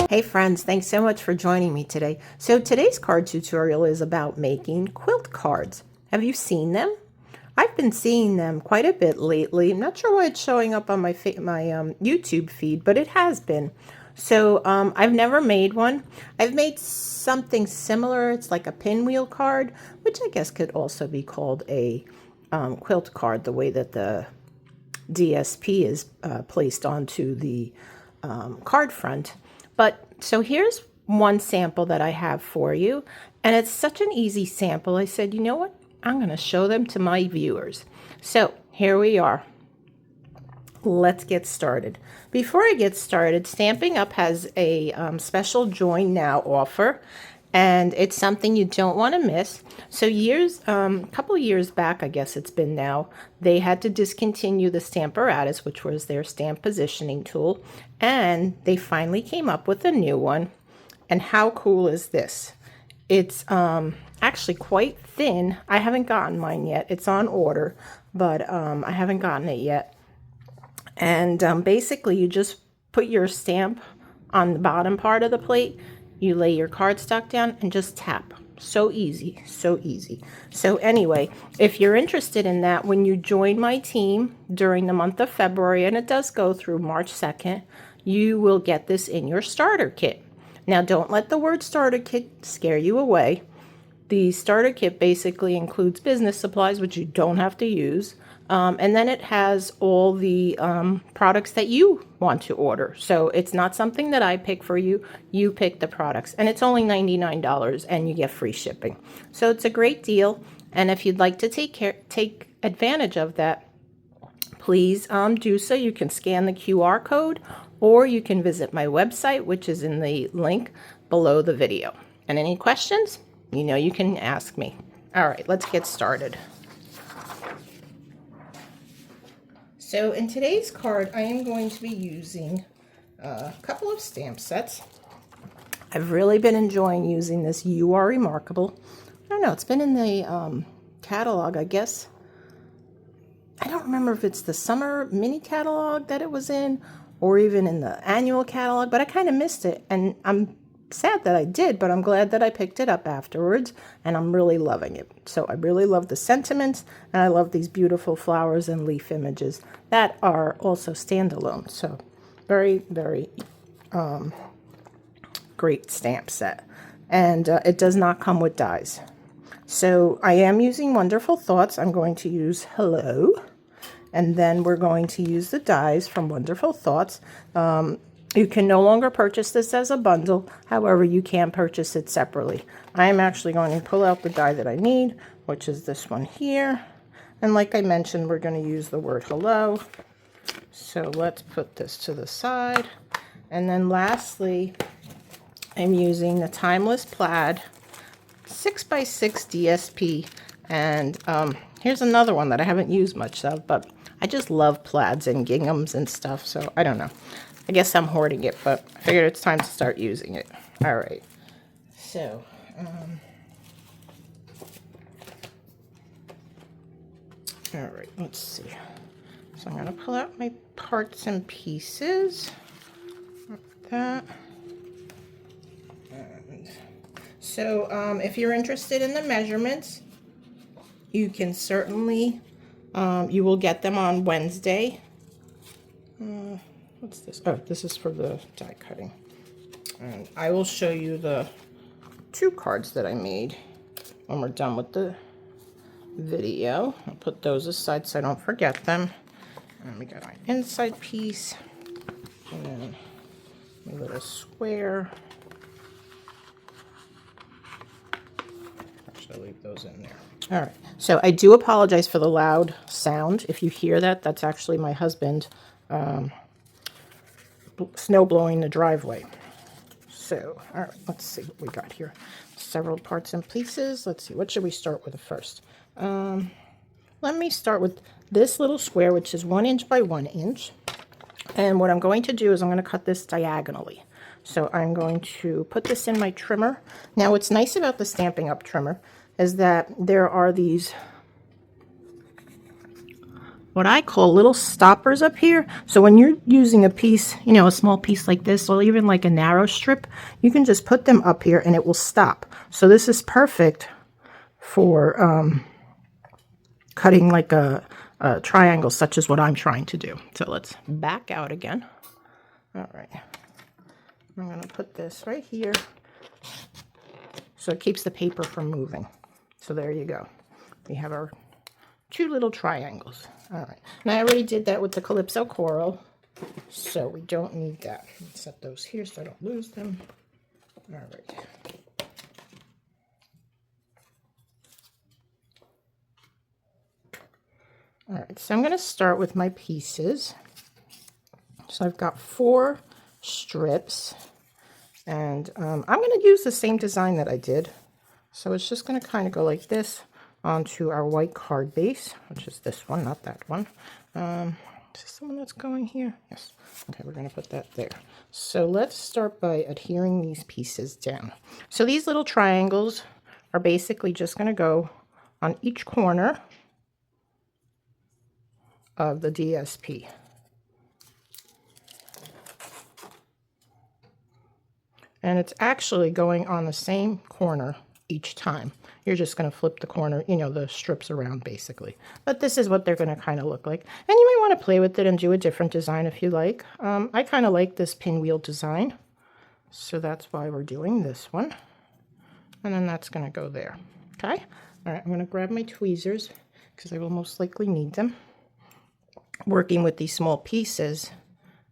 Hey friends, thanks so much for joining me today. So today's card tutorial is about making quilt cards. Have you seen them? I've been seeing them quite a bit lately. I'm not sure why it's showing up on my YouTube feed, but it has been. So I've never made one. I've made something similar. It's like a pinwheel card, which I guess could also be called a quilt card, the way that the DSP is placed onto the card front. But so here's one sample that I have for you, and it's such an easy sample. I said, you know what? I'm going to show them to my viewers. So here we are. Let's get started. Before I get started, Stampin' Up! Has a special Join Now offer, and it's something you don't want to miss. So a couple years back, I guess it's been now, they had to discontinue the Stamparatus, which was their stamp positioning tool, and they finally came up with a new one. And how cool is this? It's actually quite thin. I haven't gotten mine yet. It's on order, but I haven't gotten it yet. And basically, you just put your stamp on the bottom part of the plate. You lay your cardstock down and just tap. So easy, so easy. So anyway, if you're interested in that, when you join my team during the month of February, and it does go through March 2nd, you will get this in your starter kit. Now, don't let the word starter kit scare you away. The starter kit basically includes business supplies, which you don't have to use. And then it has all the products that you want to order. So it's not something that I pick for you. You pick the products. And it's only $99 and you get free shipping. So it's a great deal. And if you'd like to take advantage of that, please do so. You can scan the QR code or you can visit my website, which is in the link below the video. And any questions, you know you can ask me. All right, let's get started. So in today's card, I am going to be using a couple of stamp sets. I've really been enjoying using this You Are Remarkable. I don't know, it's been in the catalog, I guess. I don't remember if it's the summer mini catalog that it was in or even in the annual catalog, but I kind of missed it. And I'm sad that I did, but I'm glad that I picked it up afterwards, and I'm really loving it. So I really love the sentiments, and I love these beautiful flowers and leaf images that are also standalone. So very, very great stamp set. And it does not come with dies. So I am using Wonderful Thoughts. I'm going to use Hello, and then we're going to use the dies from Wonderful Thoughts. You can no longer purchase this as a bundle. However, you can purchase it separately. I am actually going to pull out the die that I need, which is this one here. And like I mentioned, we're going to use the word hello. So let's put this to the side. And then lastly, I'm using the Timeless Plaid 6x6 DSP. And here's another one that I haven't used much of, but I just love plaids and ginghams and stuff. So I don't know. I guess I'm hoarding it, but I figured it's time to start using it. All right. So, all right, let's see. So I'm going to pull out my parts and pieces. Like that. And so if you're interested in the measurements, you can certainly, you will get them on Wednesday. What's this? Oh, this is for the die cutting. And I will show you the 2 cards that I made when we're done with the video. I'll put those aside so I don't forget them. And we got our inside piece. And then a little square. Actually, I'll leave those in there. All right. So I do apologize for the loud sound. If you hear that, that's actually my husband snow blowing the driveway. So, all right, let's see what we got here. Several parts and pieces. Let's see, what should we start with first? Let me start with this little square, which is 1 inch by 1 inch. And what I'm going to do is I'm going to cut this diagonally. So I'm going to put this in my trimmer. Now, what's nice about the Stampin' Up! Trimmer is that there are these what I call little stoppers up here. So when you're using a piece, you know, a small piece like this, or even like a narrow strip, you can just put them up here and it will stop. So this is perfect for cutting like a triangle, such as what I'm trying to do. So let's back out again. All right. I'm going to put this right here so it keeps the paper from moving. So there you go. We have our 2 little triangles. All right. And I already did that with the Calypso coral, so we don't need that. Let's set those here so I don't lose them. All right. All right, so I'm going to start with my pieces. So I've got 4 strips, and I'm going to use the same design that I did. So it's just going to kind of go like this onto our white card base, which is this one, not that one. Is this the one that's going here? Yes. Okay, we're going to put that there. So let's start by adhering these pieces down. So these little triangles are basically just going to go on each corner of the DSP. And it's actually going on the same corner each time. You're just going to flip the corner, you know, the strips around basically. But this is what they're going to kind of look like. And you might want to play with it and do a different design if you like. I kind of like this pinwheel design. So that's why we're doing this one. And then that's going to go there. Okay? All right, I'm going to grab my tweezers because I will most likely need them. Working with these small pieces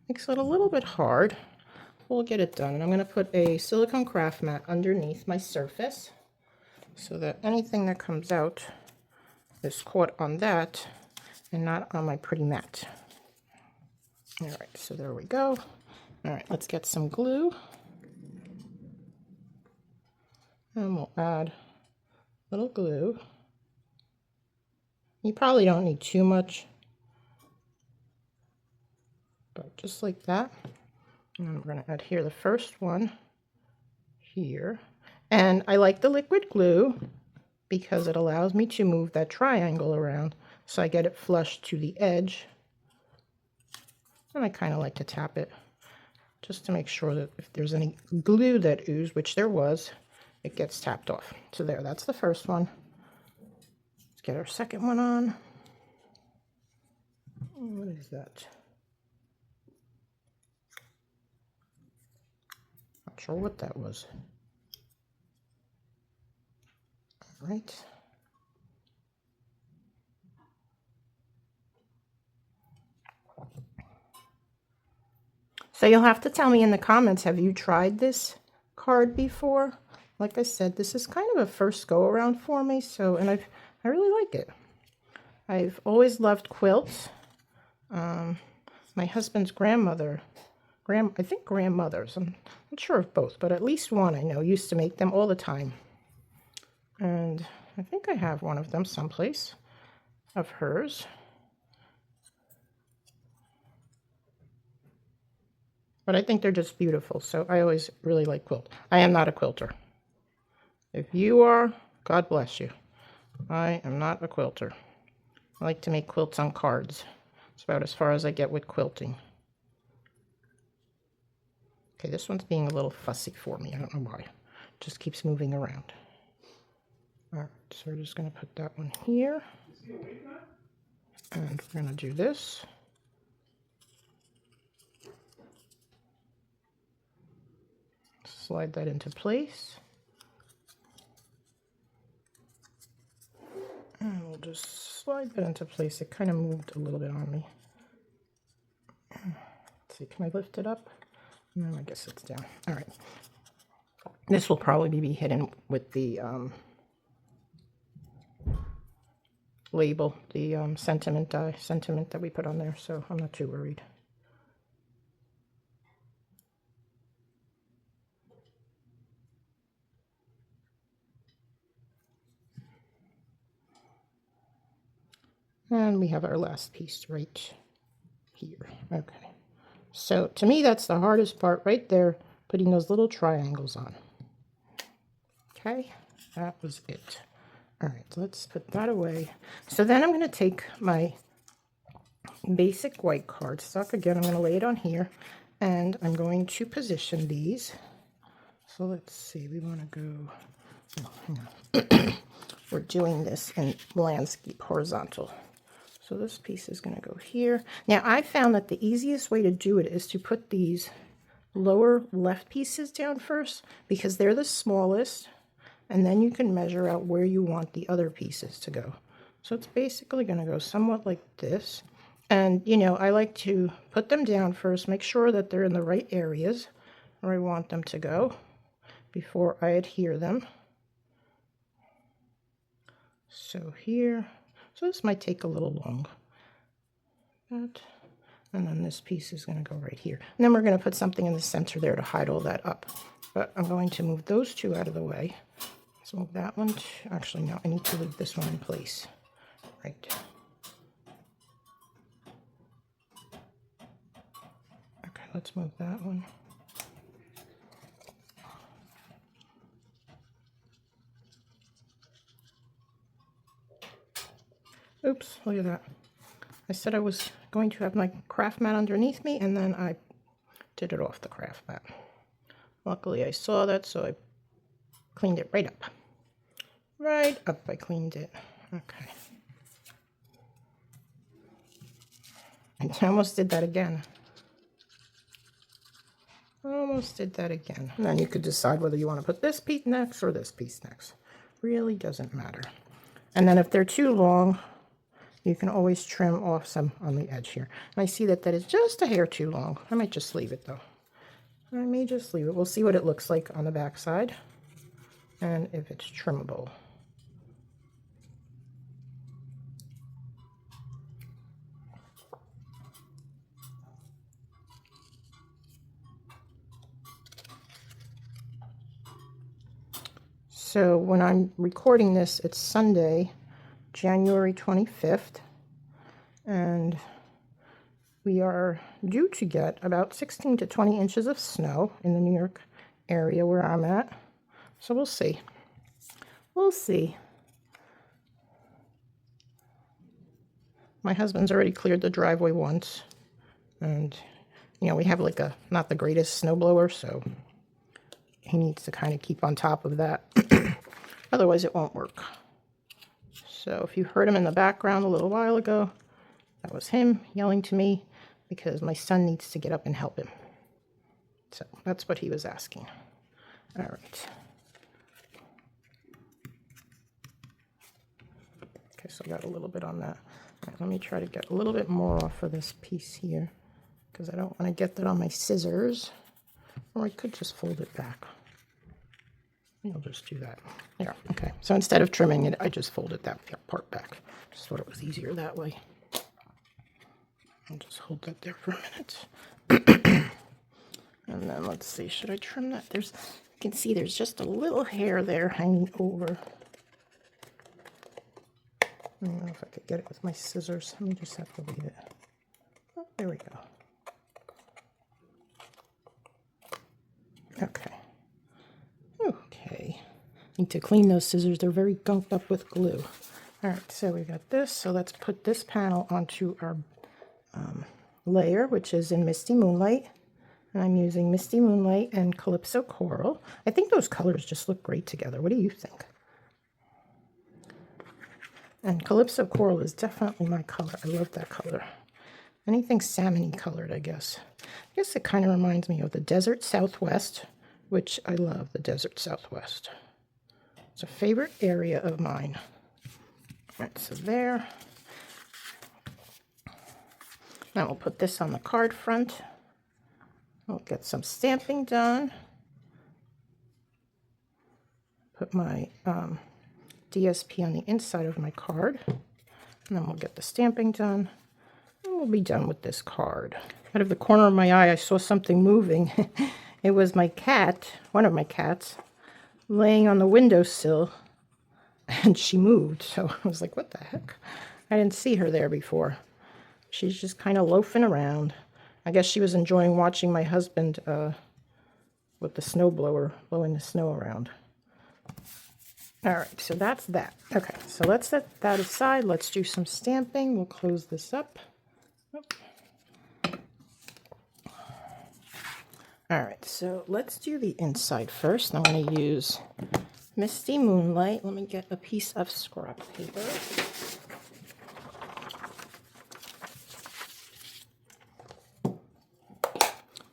makes it a little bit hard. We'll get it done. And I'm going to put a silicone craft mat underneath my surface so that anything that comes out is caught on that and not on my pretty mat. All right, so there we go. All right, let's get some glue. And we'll add a little glue. You probably don't need too much, but just like that. And we're going to adhere the first one here. And I like the liquid glue because it allows me to move that triangle around so I get it flush to the edge. And I kind of like to tap it just to make sure that if there's any glue that oozed, which there was, it gets tapped off. So there, that's the first one. Let's get our second one on. What is that? Not sure what that was. All right. So you'll have to tell me in the comments, have you tried this card before? Like I said, this is kind of a first go around for me, so, and I really like it. I've always loved quilts. My husband's grandmother, I think grandmothers, I'm not sure of both, but at least one I know used to make them all the time. And I think I have one of them someplace of hers. But I think they're just beautiful, so I always really like quilt. I am not a quilter. If you are, God bless you. I am not a quilter. I like to make quilts on cards. It's about as far as I get with quilting. Okay, this one's being a little fussy for me. I don't know why. It just keeps moving around. All right, so we're just going to put that one here. And we're going to do this. Slide that into place. And we'll just slide that into place. It kind of moved a little bit on me. Let's see, can I lift it up? No, I guess it's down. All right. This will probably be hidden with the label, the sentiment that we put on there, so I'm not too worried. And we have our last piece right here. Okay. So to me, that's the hardest part right there, putting those little triangles on. Okay, that was it. All right, let's put that away. So then I'm going to take my basic white cardstock. Again, I'm going to lay it on here, and I'm going to position these. So let's see, we want to go, oh, hang on. We're doing this in landscape horizontal. So this piece is going to go here. Now I found that the easiest way to do it is to put these lower left pieces down first, because they're the smallest, and then you can measure out where you want the other pieces to go. So it's basically going to go somewhat like this. And you know, I like to put them down first, make sure that they're in the right areas where I want them to go before I adhere them. So here, so this might take a little long. And then this piece is going to go right here. And then we're going to put something in the center there to hide all that up. But I'm going to move those two out of the way. Let's move that one. Actually, no, I need to leave this one in place. Right. Okay, let's move that one. Oops, look at that. I said I was going to have my craft mat underneath me, and then I did it off the craft mat. Luckily I saw that, so I cleaned it right up. Right up, I cleaned it. Okay. I almost did that again. Almost did that again. And then you could decide whether you want to put this piece next or this piece next. Really doesn't matter. And then if they're too long, you can always trim off some on the edge here. And I see that that is just a hair too long. I might just leave it though. I may just leave it. We'll see what it looks like on the back side and if it's trimmable. So when I'm recording this, it's Sunday, January 25th, and we are due to get about 16 to 20 inches of snow in the New York area where I'm at. So we'll see. We'll see. My husband's already cleared the driveway once, and you know, we have like a not the greatest snowblower, so he needs to kind of keep on top of that. Otherwise it won't work. So if you heard him in the background a little while ago, that was him yelling to me because my son needs to get up and help him. So that's what he was asking. All right. Okay, so I got a little bit on that. All right, let me try to get a little bit more off of this piece here because I don't want to get that on my scissors. Or I could just fold it back. I'll just do that. There, okay. So instead of trimming it, I just folded that part back. Just thought it was easier that way. I'll just hold that there for a minute. And then let's see, should I trim that? You can see there's just a little hair there hanging over. I don't know if I could get it with my scissors. Let me just have to leave it. Oh, there we go. Okay. Okay. Need to clean those scissors. They're very gunked up with glue. All right, so we got this. So let's put this panel onto our layer, which is in Misty Moonlight. And I'm using Misty Moonlight and Calypso Coral. I think those colors just look great together. What do you think? And Calypso Coral is definitely my color. I love that color. Anything salmon-y colored, I guess. I guess it kind of reminds me of the Desert Southwest, which I love, the Desert Southwest. It's a favorite area of mine. All right, so there. Now we'll put this on the card front. I'll get some stamping done. Put my DSP on the inside of my card. And then we'll get the stamping done. And we'll be done with this card. Out of the corner of my eye, I saw something moving. It was my cat, one of my cats, laying on the windowsill. And she moved. So I was like, what the heck? I didn't see her there before. She's just kind of loafing around. I guess she was enjoying watching my husband with the snowblower blowing the snow around. All right, so that's that. Okay, so let's set that aside. Let's do some stamping. We'll close this up. All right, so let's do the inside first. I'm going to use Misty Moonlight. Let me get a piece of scrap paper.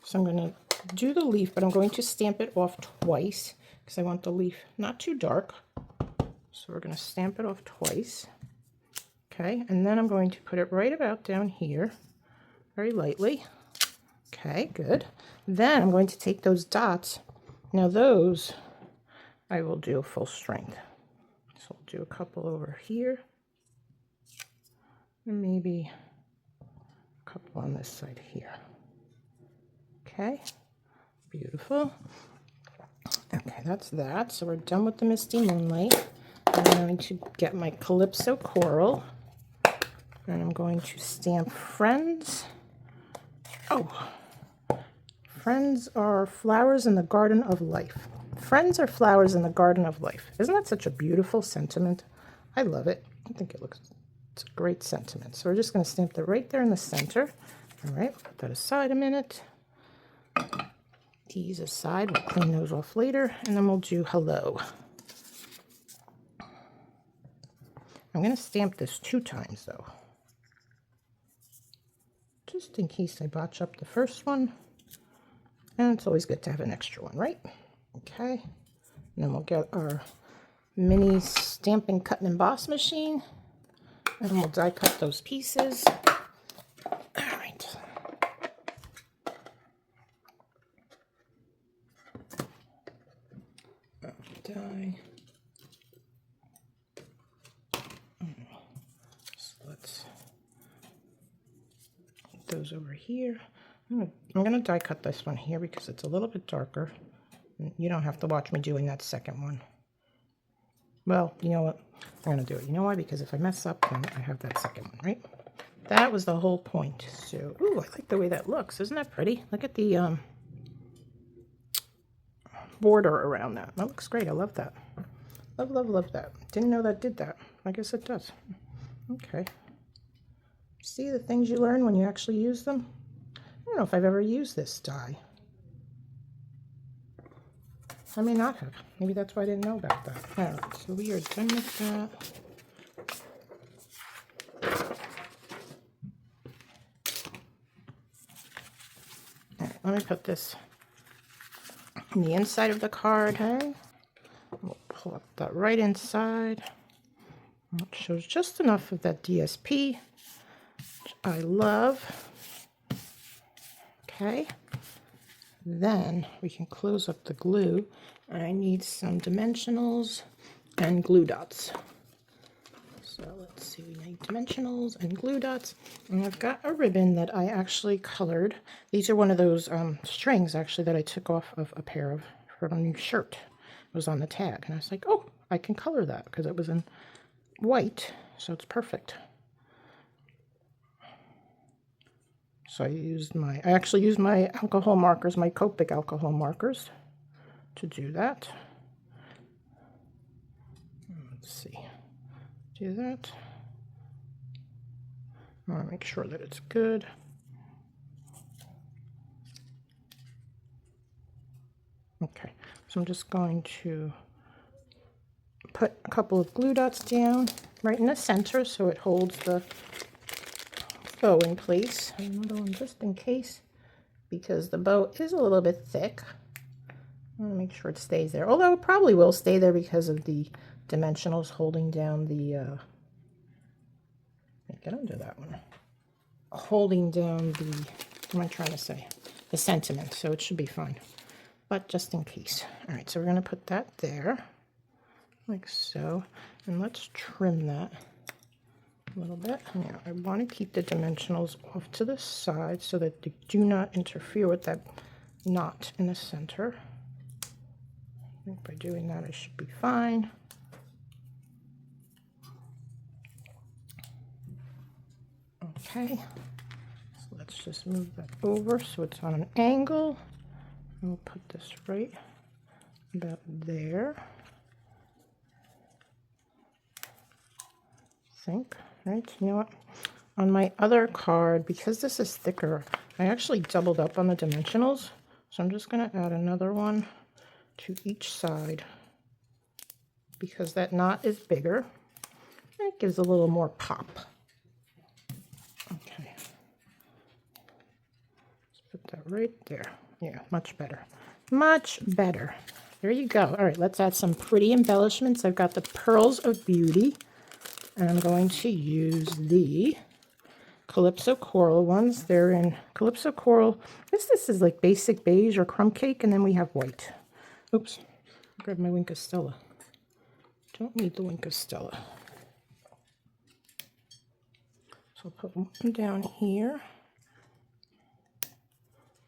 So I'm going to do the leaf, but I'm going to stamp it off twice because I want the leaf not too dark. So we're going to stamp it off twice. Okay, and then I'm going to put it right about down here, very lightly. Okay, good. Then I'm going to take those dots. Now those I will do full strength. So I'll do a couple over here. And maybe a couple on this side here. Okay, beautiful. Okay, that's that. So we're done with the Misty Moonlight. I'm going to get my Calypso Coral. And I'm going to stamp Friends. Oh, friends are flowers in the garden of life. Friends are flowers in the garden of life. Isn't that such a beautiful sentiment? I love it. I think it's a great sentiment. So we're just going to stamp it right there in the center. All right, put that aside a minute. These aside, we'll clean those off later, and then we'll do hello. I'm going to stamp this 2 times though, just in case I botch up the first one. And it's always good to have an extra one, right? Okay. And then we'll get our mini stamping cut and emboss machine, and we'll die cut those pieces. All right. Die. So let's put those over here. I'm going to die cut this one here because it's a little bit darker. You don't have to watch me doing that second one. Well, you know what? I'm going to do it. You know why? Because if I mess up, then I have that second one, right? That was the whole point. So, ooh, I like the way that looks. Isn't that pretty? Look at the border around that. That looks great. I love that. Love, love, love that. Didn't know that did that. I guess it does. Okay. See the things you learn when you actually use them? I don't know if I've ever used this die. I may not have. Maybe that's why I didn't know about that. All right, so we are done with that. All right, let me put this in the inside of the card. Hey? We'll pull up that right inside. It shows just enough of that DSP, which I love. Okay. Then we can close up the glue. I need some dimensionals and glue dots. So let's see, we need dimensionals and glue dots. And I've got a ribbon that I actually colored. These are one of those strings actually that I took off of a pair of for a new shirt. It was on the tag. And I was like, oh, I can color that because it was in white. So it's perfect. So I actually used my alcohol markers, my Copic alcohol markers to do that. Let's see, do that. I want to make sure that it's good. Okay, so I'm just going to put a couple of glue dots down right in the center so it holds the bow in place. Another one just in case, because the bow is a little bit thick. I want to make sure it stays there, although it probably will stay there because of the dimensionals holding down the get under that one, holding down the, what am I trying to say, the sentiment, so it should be fine, but just in case. All right, so we're going to put that there like so, and let's trim that a little bit. Now I want to keep the dimensionals off to the side so that they do not interfere with that knot in the center. I think by doing that I should be fine. Okay, so let's just move that over so it's on an angle. And we'll put this right about there. I think, right? You know what? On my other card, because this is thicker, I actually doubled up on the dimensionals. So I'm just going to add another one to each side because that knot is bigger. It gives a little more pop. Okay. Let's put that right there. Yeah, much better. Much better. There you go. All right, let's add some pretty embellishments. I've got the Pearls of Beauty, and I'm going to use the Calypso Coral ones. They're in Calypso Coral. This is like basic beige or crumb cake, and then we have white. Oops, grab my Wink of Stella. Don't need the Wink of Stella. So I'll put one down here.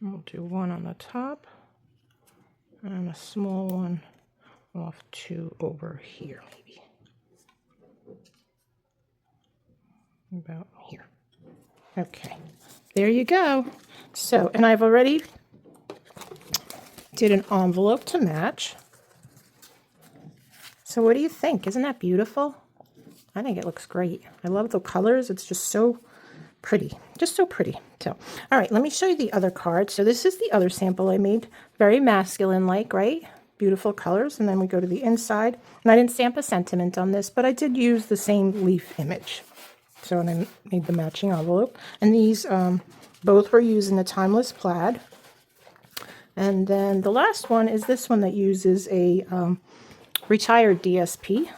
And we'll do one on the top and a small one off to over here, maybe. About here. Okay, there you go. So, and I've already did an envelope to match. So what do you think? Isn't that beautiful? I think it looks great. I love the colors. It's just so pretty. Just so pretty. So, all right, let me show you the other card. So this is the other sample I made. Very masculine-like, right? Beautiful colors. And then we go to the inside. And I didn't stamp a sentiment on this, but I did use the same leaf image. So and I made the matching envelope. And these both were used in the Timeless Plaid. And then the last one is this one that uses a retired DSP.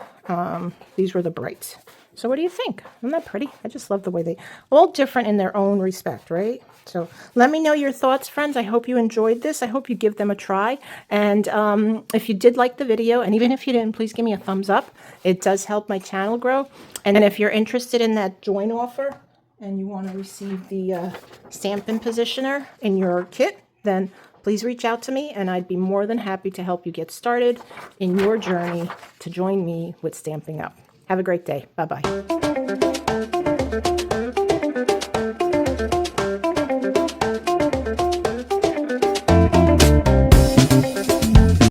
These were the brights. So what do you think? Isn't that pretty? I just love the way they, all different in their own respect, right? So let me know your thoughts, friends. I hope you enjoyed this. I hope you give them a try. And if you did like the video, and even if you didn't, please give me a thumbs up. It does help my channel grow. And if you're interested in that join offer and you want to receive the Stampin' Positioner in your kit, then please reach out to me and I'd be more than happy to help you get started in your journey to join me with Stamping Up. Have a great day. Bye-bye.